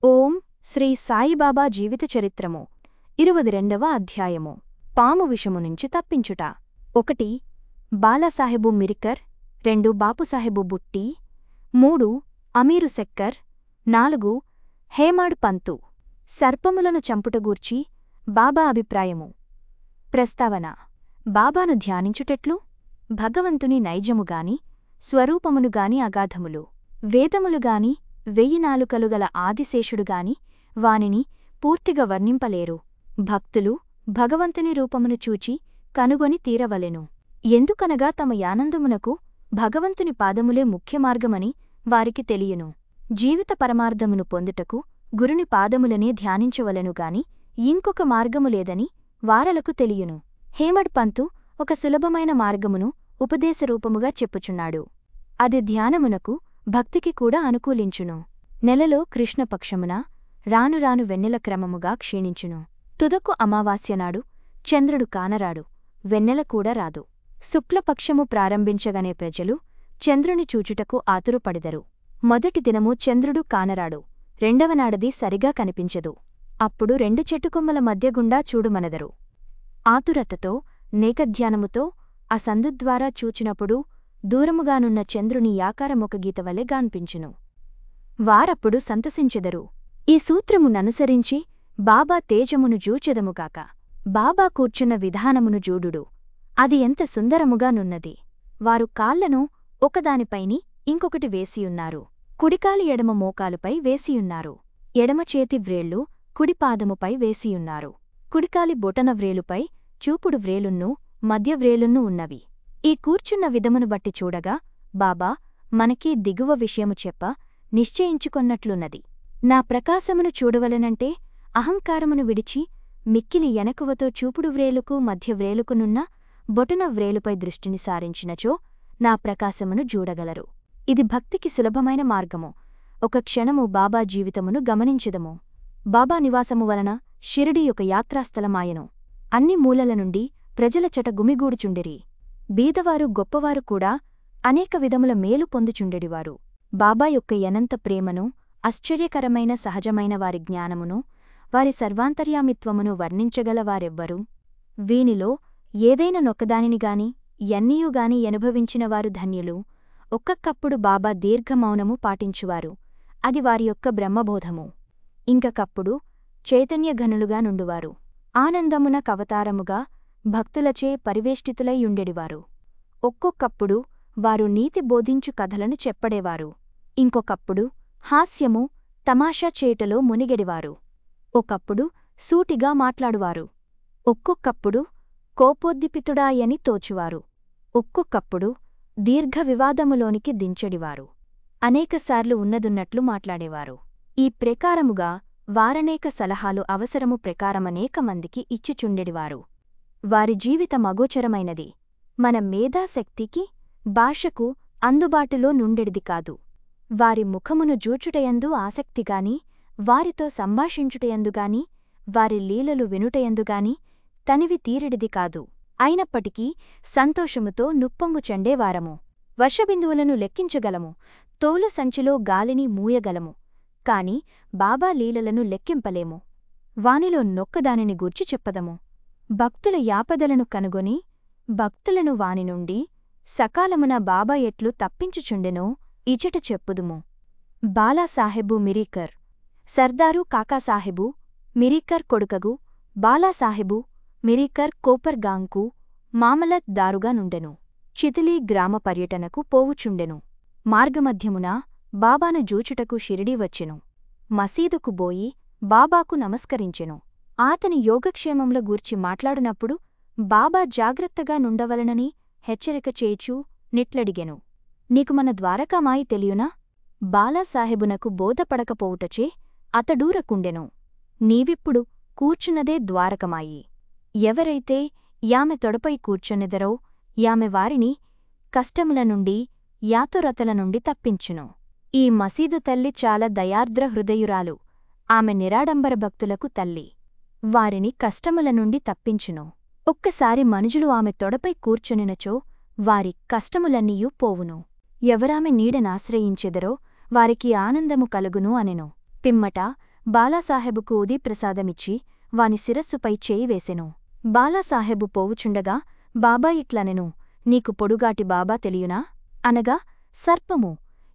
ఓం శ్రీ సాయిబాబా జీవిత చరిత్రము 22వ అధ్యాయము పాము విషము నుంచి తప్పించుట 1 బాలాసాహెబు మిరికర్ 2 బాపుసాహెబు బుట్టి 3 అమీరు సెక్కర్ 4 హేమాడ్ పంతు సర్పములను చంపుటగూర్చి బాబా అభిప్రాయము ప్రస్తావన బాబాను ధ్యానించుటెట్లు భగవంతుని నైజముగాని స్వరూపమునుగాని అగాధములు వేదములుగాని 1000 నాలుకలుగల ఆదిశేషుడుగాని వానిని పూర్తిగా వర్ణింపలేరు భక్తులు భగవంతుని రూపమును చూచి కనుగొని తీరవలెను ఎందుకనగా తమ యానందమునకు భగవంతుని పాదములే ముఖ్యమార్గమని వారికి తెలియను జీవిత పరమార్థమును పొందుటకు గురుని పాదములనే ధ్యానించవలెనుగాని ఇంకొక మార్గము లేదని వారలకు తెలియను హేమడ్ పంతు ఒక సులభమైన మార్గమును ఉపదేశరూపముగా చెప్పుచున్నాడు అది ధ్యానమునకు భక్తికి కూడా అనుకూలించును నెలలో కృష్ణపక్షమున రానురాను వెన్నెల క్రమముగా క్షీణించును తుదకు అమావాస్యనాడు చంద్రుడు కానరాడు వెన్నెల కూడా రాదు శుక్లపక్షము ప్రారంభించగనే ప్రజలు చంద్రుని చూచుటకు ఆతురుపడిదరు మొదటి దినము చంద్రుడు కానరాడు రెండవనాడది సరిగా కనిపించదు అప్పుడు 2 చెట్టుకొమ్మల మధ్యగుండా చూడుమనదరు ఆతురతతో నేకధ్యానముతో ఆ సందుద్వారా చూచినప్పుడు దూరముగానున్న చంద్రుని యాకారమొక గీతవలె గాన్పించును వారప్పుడు సంతసించెదరు ఈ సూత్రముననుసరించి బాబా తేజమును జూచెదముగాక బాబా కూర్చున్న విధానమును జూడుడు అది ఎంత సుందరముగానున్నది వారు కాళ్లను ఒకదానిపైని ఇంకొకటి వేసియున్నారు కుడికాలి ఎడమ మోకాలుపై వేసియున్నారు ఎడమచేతి వ్రేళ్లు కుడిపాదముపై వేసియున్నారు కుడికాలి బొటన వ్రేలుపై చూపుడు వ్రేలున్నూ మధ్య వ్రేలున్నూ ఉన్నవి ఈ కూర్చున్న విధమును బట్టి చూడగా బాబా మనకీ దిగువ విషయము చెప్ప నిశ్చయించుకొన్నట్లున్నది నా ప్రకాశమును చూడవలెనంటే అహంకారమును విడిచి మిక్కిలి ఎనకువతో చూపుడు వ్రేలుకు మధ్య వ్రేలుకునున్న బొటన వ్రేలుపై దృష్టిని సారించినచో నా ప్రకాశమును జూడగలరు ఇది భక్తికి సులభమైన మార్గము ఒక క్షణము బాబా జీవితమును గమనించెదము బాబా నివాసము వలన షిరిడీ ఒక యాత్రాస్థలమాయెను అన్ని మూలల నుండి ప్రజల చట గుమిగూడుచుండిరి బీదవారు గొప్పవారు కూడా అనేక విధముల మేలు పొందుచుండెడివారు బాబా యొక్క అనంత ప్రేమను ఆశ్చర్యకరమైన సహజమైన వారి జ్ఞానమును వారి సర్వాంతర్యామిత్వమును వర్ణించగల వారెవ్వరు వీనిలో ఏదైనా నొక్కదానినిగాని ఎన్నీయుగాని అనుభవించినవారు ధన్యులు ఒక్కొక్కప్పుడు బాబా దీర్ఘమౌనము పాటించువారు అది వారి యొక్క బ్రహ్మబోధము ఇంకకప్పుడు చైతన్యఘనులుగా నుండువారు ఆనందమున కవతారముగా భక్తులచే పరివేష్టితులైయుండెడివారు ఒక్కొక్కప్పుడు వారు నీతి బోధించు కథలను చెప్పడేవారు ఇంకొకప్పుడు హాస్యము తమాషా చేటలో మునిగెడివారు ఒకప్పుడు సూటిగా మాట్లాడువారు ఒక్కొక్కప్పుడు కోపోద్దిపితుడాయని తోచువారు ఒక్కొక్కప్పుడు దీర్ఘ వివాదములోనికి దించెడివారు అనేకసార్లు ఉన్నదున్నట్లు మాట్లాడేవారు ఈ ప్రకారముగా వారనేక సలహాలు అవసరము ప్రకారమనేక మందికి ఇచ్చిచుండెడివారు వారి జీవితం అగోచరమైనది మన మేధాశక్తికి భాషకు అందుబాటులో నుండెడిది కాదు వారి ముఖమును జూచుటయందు ఆసక్తిగాని వారితో సంభాషించుటయందుగాని వారి లీలలు వినుటయందుగాని తనివి తీరెడిది కాదు అయినప్పటికీ సంతోషముతో నుప్పొంగుచండేవారము వర్షబిందువులను లెక్కించగలము తోలు సంచిలో గాలిని మూయగలము కాని బాబా లీలలను లెక్కింపలేము వానిలో నొక్కదానిని గూర్చి చెప్పదము భక్తుల యాపదలను కనుగొని భక్తులను వాని నుండి సకాలమున బాబా ఎట్లు తప్పించుచుండెనో ఇచట చెప్పుదుము బాలాసాహెబు మిరికర్ సర్దారు కాకాసాహెబు మిరికర్ కొడుకగు బాలాసాహెబు మిరికర్ కోపర్గాంకు మామలత్ దారుగా నుండెను చితిలీ గ్రామ పర్యటనకు పోవుచుండెను మార్గమధ్యమున బాబాను జూచుటకు షిరిడీ వచ్చెను మసీదుకు బోయి బాబాకు నమస్కరించెను ఆతని యోగక్షేమముల గూర్చి మాట్లాడునప్పుడు బాబా జాగ్రత్తగా నుండవలనని హెచ్చరిక చేచూ నిట్లడిగెను నీకు మన ద్వారకామాయి తెలియునా బాలాసాహెబునకు బోధపడకపోవుటచే అతడూరకుండెను నీవిప్పుడు కూర్చున్నదే ద్వారకమాయి ఎవరైతే యామె తొడపై కూర్చొనెదరో యామె వారిని కష్టముల నుండి యాతురతల నుండి తప్పించును ఈ మసీదు తల్లి చాలా దయార్ద్ర హృదయురాలు ఆమె నిరాడంబర భక్తులకు తల్లి వారిని కష్టముల నుండి తప్పించును ఒక్కసారి మనుజులు ఆమె తొడపై కూర్చునినచో వారి కష్టములన్నీయూ పోవును ఎవరామె నీడనాశ్రయించెదరో వారికి ఆనందము కలుగును అనెను పిమ్మట బాలాసాహెబుకు ఉదీ ప్రసాదమిచ్చి వాని శిరస్సుపై చేయి వేసెను. బాలాసాహెబు పోవుచుండగా బాబా ఇట్లనెను, నీకు పొడుగాటి బాబా తెలియునా? అనగా, సర్పము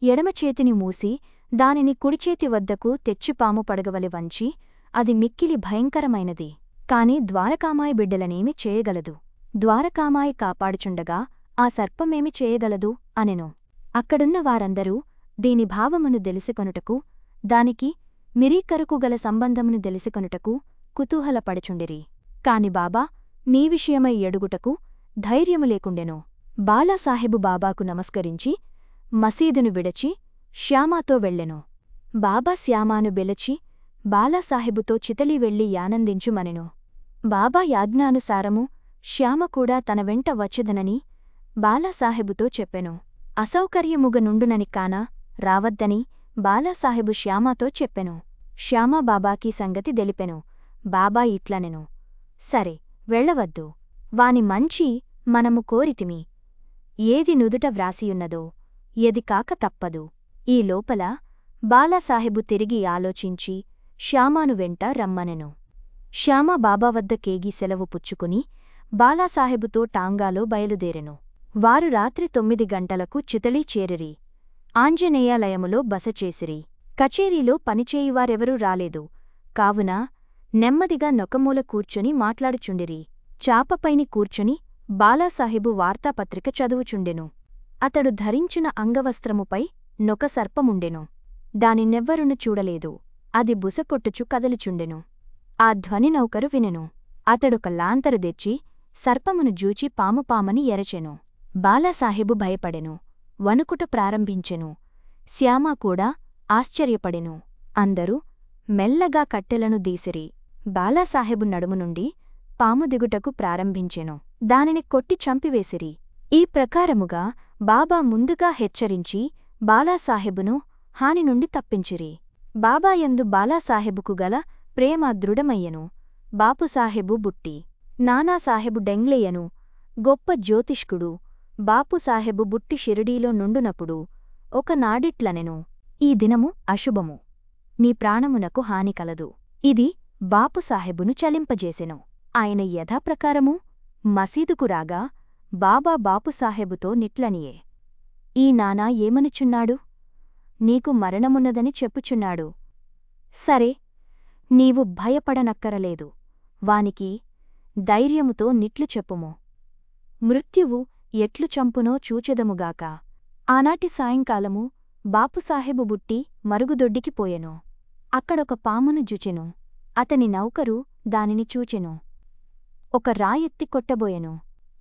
ఎడమచేతిని మూసి దానిని కుడిచేతి వద్దకు తెచ్చి పాము పడగవలె వంచి అది మిక్కిలి భయంకరమైనది. కాని ద్వారకామాయి బిడ్డలనేమి చేయగలదు? ద్వారకామాయి కాపాడుచుండగా ఆ సర్పమేమి చేయగలదు అనెను. అక్కడున్న వారందరూ దీని భావమును దెలిసికొనుటకు, దానికి మిరీకరుకు గల సంబంధమును దెలిసికొనుటకు కుతూహలపడుచుండిరి. కాని బాబా నీ విషయమై ఎడుగుటకు ధైర్యము లేకుండెను. బాలాసాహెబు బాబాకు నమస్కరించి మసీదును విడచి శ్యామాతో వెళ్ళెను. బాబా శ్యామాను బెలచి బాలాసాహెబుతో చితలి వెళ్ళి యానందించుమనెను. బాబా యాజ్ఞానుసారము శ్యామ కూడా తన వెంట వచ్చెదనని బాలాసాహెబుతో చెప్పెను. అసౌకర్యముగ నుండునని కాన రావద్దని బాలాసాహెబు శ్యామాతో చెప్పెను. శ్యామ బాబాకి సంగతి దెలిపెను. బాబా ఇట్లనెను, సరే వెళ్ళవద్దు. వాని మంచి మనము కోరితిమి. ఏది నుదుట వ్రాసియున్నదో ఏది కాక తప్పదు. ఈ లోపల బాలాసాహెబు తిరిగి ఆలోచించి శ్యామాను వెంట రమ్మనెను. శ్యామ బాబా వద్ద కేగి సెలవు పుచ్చుకుని బాలాసాహెబుతో టాంగాలో బయలుదేరెను. వారు రాత్రి 9 గంటలకు చితళీ చేరిరి. ఆంజనేయాలయములో బస చేసిరి. కచేరీలో పనిచేయువారెవరూ రాలేదు. కావున నెమ్మదిగా నొకమూల కూర్చొని మాట్లాడుచుండిరి. చాపపైని కూర్చొని బాలాసాహెబు వార్తాపత్రిక చదువుచుండెను. అతడు ధరించిన అంగవస్త్రముపై నొక సర్పముండెను. దానినెవ్వరును చూడలేదు. అది బుసకొట్టుచు కదలుచుండెను. ఆ ధ్వని నౌకరు వినెను. అతడొక లాంతరు దెచ్చి సర్పమును జూచి పాముపామని ఎరచెను. బాలాసాహెబు భయపడెను. వణుకుట ప్రారంభించెను. శ్యామ కూడా ఆశ్చర్యపడెను. అందరూ మెల్లగా కట్టెలను దీసిరి. బాలాసాహెబు నడుము నుండి పాము దిగుటకు ప్రారంభించెను. దానిని కొట్టి చంపివేసిరి. ఈ ప్రకారముగా బాబా ముందుగా హెచ్చరించి బాలాసాహెబును హాని నుండి తప్పించిరి. బాబాయందు బాలాసాహెబుకు గల ప్రేమ దృఢమయ్యెను. బాపుసాహెబు బుట్టి నానాసాహెబు డెంగ్లేయను గొప్ప జ్యోతిష్కుడు. బాపుసాహెబు బుట్టి షిరిడీలో నుండునప్పుడు ఒకనాడిట్లనెను, ఈ దినము అశుభము. నీ ప్రాణమునకు హాని కలదు. ఇది బాపుసాహెబును చలింపజేసెను. ఆయన యథాప్రకారము మసీదుకు రాగా బాబా బాపుసాహెబుతో నిట్లనియే, ఈ నానా ఏమనుచున్నాడు? నీకు మరణమున్నదని చెప్పుచున్నాడు. సరే, నీవు భయపడనక్కరలేదు. వానికి ధైర్యముతో నిట్లు చెప్పుము. మృత్యువు ఎట్లు చంపునో చూచెదముగాక. ఆనాటి సాయంకాలము బాపుసాహెబు బుట్టి మరుగుదొడ్డికి పోయెను. అక్కడొక పామును జుచెను. అతని నౌకరు దానిని చూచెను. ఒక రాయెత్తి కొట్టబోయెను.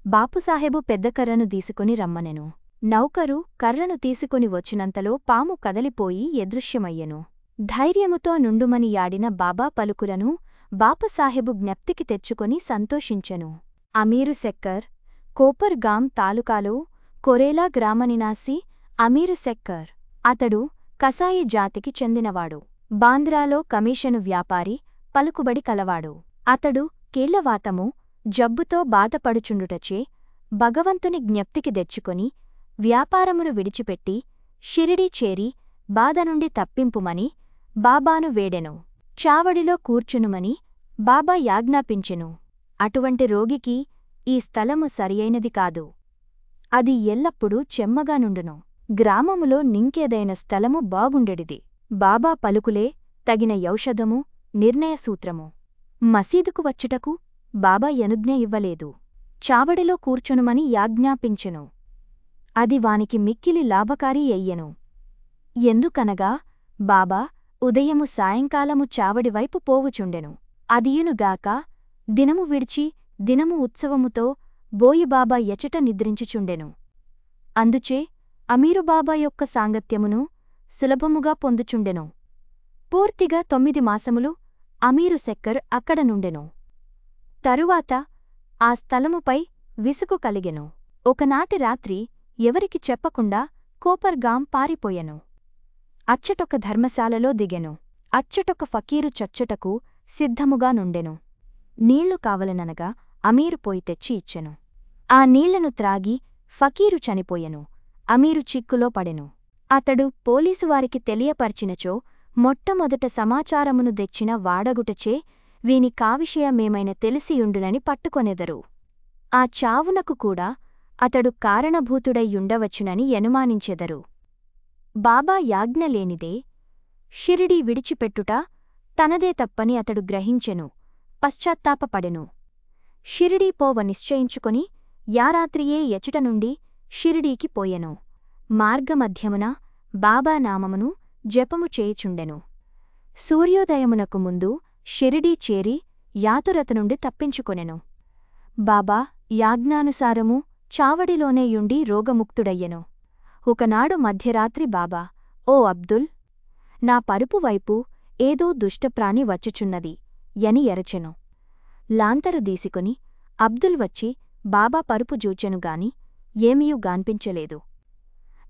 బాపుసాహెబు పెద్ద కర్రను తీసుకుని రమ్మనెను. నౌకరు కర్రను తీసుకుని వచ్చినంతలో పాము కదలిపోయి యదృశ్యమయ్యెను. ధైర్యముతో నుండుమని యాడిన బాబా పలుకులను బాపుసాహెబు జ్ఞప్తికి తెచ్చుకొని సంతోషించెను. అమీరు సెక్కర్, కోపర్ గాం తాలూకాలో కొరేలా గ్రామనివాసి అమీరు సెక్కర్. అతడు కసాయి జాతికి చెందినవాడు. బాంద్రాలో కమీషను వ్యాపారి, పలుకుబడి కలవాడు. అతడు కీళ్లవాతము జబ్బుతో బాధపడుచుండుటచే భగవంతుని జ్ఞప్తికి తెచ్చుకొని వ్యాపారమును విడిచిపెట్టి షిరిడీ చేరి బాధ నుండి తప్పింపుమని బాబాను వేడెను. చావడిలో కూర్చునుమని బాబా యాజ్ఞాపించెను. అటువంటి రోగికి ఈ స్థలము సరియైనది కాదు. అది ఎల్లప్పుడూ చెమ్మగా నుండును. గ్రామములో నింకేదైన స్థలము బాగుండెడిది. బాబా పలుకులే తగిన యౌషధము, నిర్ణయసూత్రము. మసీదుకు వచ్చుటకు బాబా యనుజ్ఞ ఇవ్వలేదు. చావడిలో కూర్చునుమని యాజ్ఞాపించెను. అది వానికి మిక్కిలి లాభకారీ అయ్యెను. ఎందుకనగా బాబా ఉదయము సాయంకాలము చావడివైపు పోవుచుండెను. అదియునుగాక దినము విడిచి దినము ఉత్సవముతో బోయిబాబా ఎచట నిద్రించుచుండెను. అందుచే అమీరుబాబా యొక్క సాంగత్యమును సులభముగా పొందుచుండెను. పూర్తిగా 9 మాసములు అమీరు సెక్కర్ అక్కడ నుండెను. తరువాత ఆ స్థలముపై విసుగు కలిగెను. ఒకనాటి రాత్రి ఎవరికి చెప్పకుండా కోపర్గాం పారిపోయెను. అచ్చటొక ధర్మశాలలో దిగెను. అచ్చటొక ఫకీరు చచ్చుటకు సిద్ధముగా నుండెను. నీళ్లు కావలననగా అమీరు పోయి తెచ్చి ఇచ్చెను. ఆ నీళ్లను త్రాగి ఫకీరు చనిపోయెను. అమీరు చిక్కులో పడెను. అతడు పోలీసువారికి తెలియపర్చినచో మొట్టమొదట సమాచారమును దెచ్చిన వాడగుటచే వీని కావిషయమేమైన తెలిసియుండునని పట్టుకొనెదరు. ఆ చావునకు కూడా అతడు కారణభూతుడయ్యుండవచ్చునని యనుమానించెదరు. బాబా యాజ్ఞ లేనిదే షిరిడీ విడిచిపెట్టుట తనదే తప్పని అతడు గ్రహించెను, పశ్చాత్తాపపడెను. షిరిడీ పోవ నిశ్చయించుకొని యారాత్రియే ఎచుట నుండి షిరిడీకి పోయెను. మార్గమధ్యమున బాబా నామమును జపము చేయుచుండెను. సూర్యోదయమునకు ముందు షిరిడీ చేరి యాతురత నుండి తప్పించుకొనెను. బాబా యాజ్ఞానుసారము చావడిలోనే యుండి రోగముక్తుడయ్యెను. ఒకనాడు మధ్యరాత్రి బాబా, ఓ అబ్దుల్, నా పరుపు వైపు ఏదో దుష్టప్రాణి వచ్చుచున్నది యని ఎరచెను. లాంతరు దీసికొని అబ్దుల్ వచ్చి బాబా పరుపు జూచెనుగాని ఏమీయూ గాన్పించలేదు.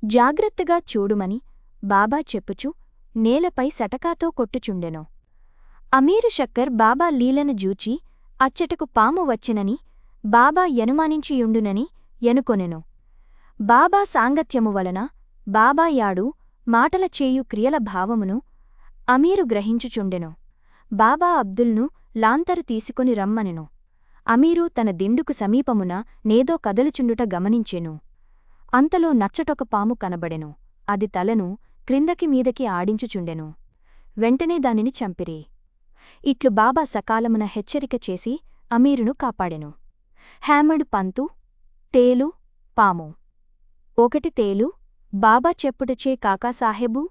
జాగ్రత్తగా చూడుమని బాబా చెప్పుచు నేలపై సటకాతో కొట్టుచుండెను. అమీరు షక్కర్ బాబా లీలను జూచి అచ్చటకు పాము వచ్చెనని బాబా యనుమానించియుండునని యనుకొనెను. బాబా సాంగత్యము వలన బాబా యాడు మాటల చేయు క్రియల భావమును అమీరు గ్రహించుచుండెను. బాబా అబ్దుల్ను లాంతరు తీసుకొని రమ్మనెను. అమీరు తన దిండుకు సమీపమున నేదో కదలుచుండుట గమనించెను. అంతలో నచ్చటొక పాము కనబడెను. అది తలను క్రిందకి మీదకి ఆడించుచుండెను. వెంటనే దానిని చంపిరి. ఇట్లు బాబా సకాలమున హెచ్చరిక చేసి అమీరును కాపాడెను. హ్యామడ్ పంతు, తేలు, పాము. ఒకటి తేలు బాబా చెప్పుటచే కాకాసాహెబు,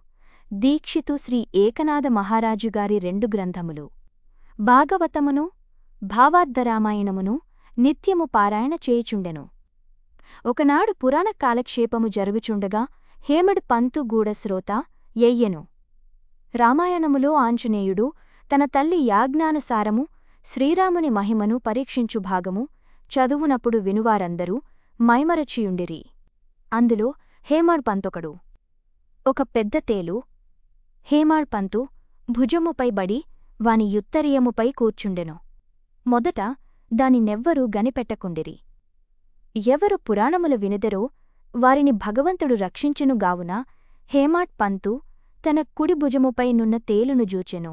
దీక్షితు శ్రీ ఏకనాథ మహారాజుగారి 2 గ్రంథములు, భాగవతమును, భావార్థరామాయణమును నిత్యము పారాయణ చేయుచుండెను. ఒకనాడు పురాణ కాలక్షేపము జరుగుచుండగా హేమడ్ పంతు గూఢశ్రోత యెయ్యెను. రామాయణములో ఆంజనేయుడు తన తల్లి యాజ్ఞానుసారము శ్రీరాముని మహిమను పరీక్షించు భాగము చదువునప్పుడు వినువారందరూ మైమరచియుండిరి. అందులో హేమడ్ పంతొకడు. ఒక పెద్ద తేలు హేమడ్ పంతు భుజముపై బడి వాని యుత్తరీయముపై కూర్చుండెను. మొదట దానినెవ్వరూ గనిపెట్టకుండిరి. ఎవరు పురాణములు వినెదరో వారిని భగవంతుడు రక్షించునుగావున హేమడ్ పంతు తన కుడి భుజముపై నున్న తేలును జూచెను.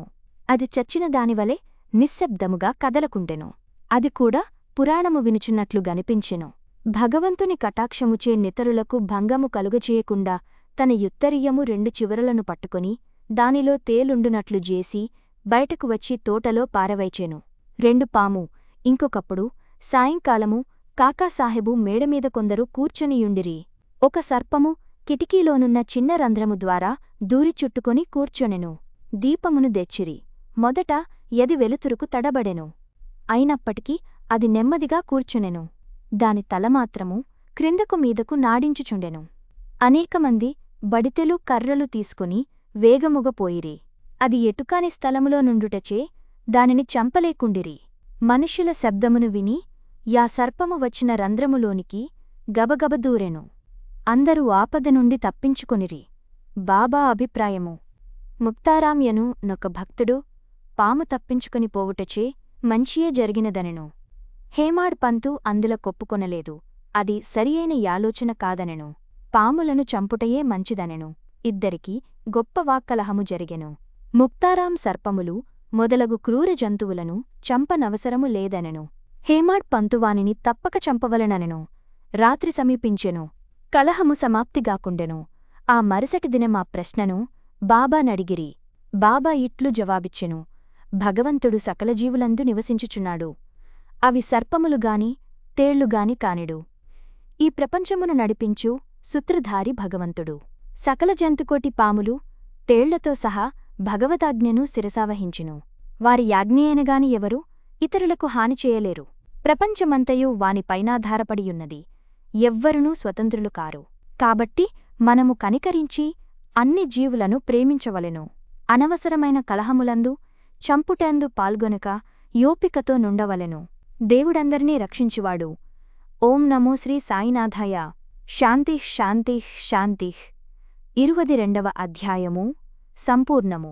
అది చచ్చిన దానివలె నిశ్శబ్దముగా కదలకుండెను. అది కూడా పురాణము వినుచున్నట్లు గనిపించెను. భగవంతుని కటాక్షముచే నితరులకు భంగము కలుగచేయకుండా తన యుత్తరీయము 2 చివరలను పట్టుకొని దానిలో తేలుండునట్లు జేసి బయటకు వచ్చి తోటలో పారవైచెను. 2 పాము. ఇంకొకప్పుడు సాయంకాలము కాకాసాహెబు మేడమీద కొందరు కూర్చొనియుండిరి. ఒక సర్పము కిటికీలోనున్న చిన్న రంధ్రము ద్వారా దూరి చుట్టుకొని కూర్చొనెను. దీపమును దెచ్చిరి. మొదట యది వెలుతురుకు తడబడెను. అయినప్పటికీ అది నెమ్మదిగా కూర్చునెను. దాని తలమాత్రము క్రిందకు మీదకు నాడించుచుండెను. అనేకమంది బడితెలు కర్రలు తీసుకుని వేగముగ పోయిరి. అది ఎటుకాని స్థలములో నుండుటచే దానిని చంపలేకుండిరి. మనుష్యుల శబ్దమును విని యా సర్పము వచ్చిన రంధ్రములోనికి గబగబ దూరెను. అందరూ ఆపద నుండి తప్పించుకొనిరి. బాబా అభిప్రాయము: ముక్తారాంయను నొక భక్తుడు పాము తప్పించుకొని పోవుటచే మంచియే జరిగినదనెను. హేమడ్ పంతు అందుల కొప్పుకొనలేదు. అది సరియైన యాలోచన కాదనెను. పాములను చంపుటయే మంచిదనెను. ఇద్దరికీ గొప్ప వాక్కలహము జరిగెను. ముక్తారాం సర్పములు మొదలగు క్రూర జంతువులను చంపనవసరము లేదనెను. హేమడ్ పంతువానిని తప్పక చంపవలననెను. రాత్రి సమీపించెను. కలహము సమాప్తిగాకుండెను. ఆ మరుసటి దినం ఆ ప్రశ్నను బాబా నడిగిరి. బాబా ఇట్లు జవాబిచ్చెను: భగవంతుడు సకల జీవులందు నివసించుచున్నాడు. అవి సర్పములుగాని తేళ్లుగాని కానిడు. ఈ ప్రపంచమును నడిపించు సూత్రధారి భగవంతుడు. సకల జంతుకోటి పాములు తేళ్లతో సహా భగవదాజ్ఞను శిరసావహించును. వారి యాజ్ఞయనగాని ఎవరు ఇతరులకు హాని చేయలేరు. ప్రపంచమంతయు వానిపైనాధారపడియున్నది. ఎవ్వరునూ స్వతంత్రులు కారు. కాబట్టి మనము కనికరించి అన్ని జీవులను ప్రేమించవలెను. అనవసరమైన కలహములందు చంపుటందు పాల్గొనక యోపికతో నుండవలెను. దేవుడందరినీ రక్షించువాడు. ఓం నమో శ్రీ సాయినాథాయ. శాంతిః శాంతిః శాంతిః. 22వ అధ్యాయము సంపూర్ణము.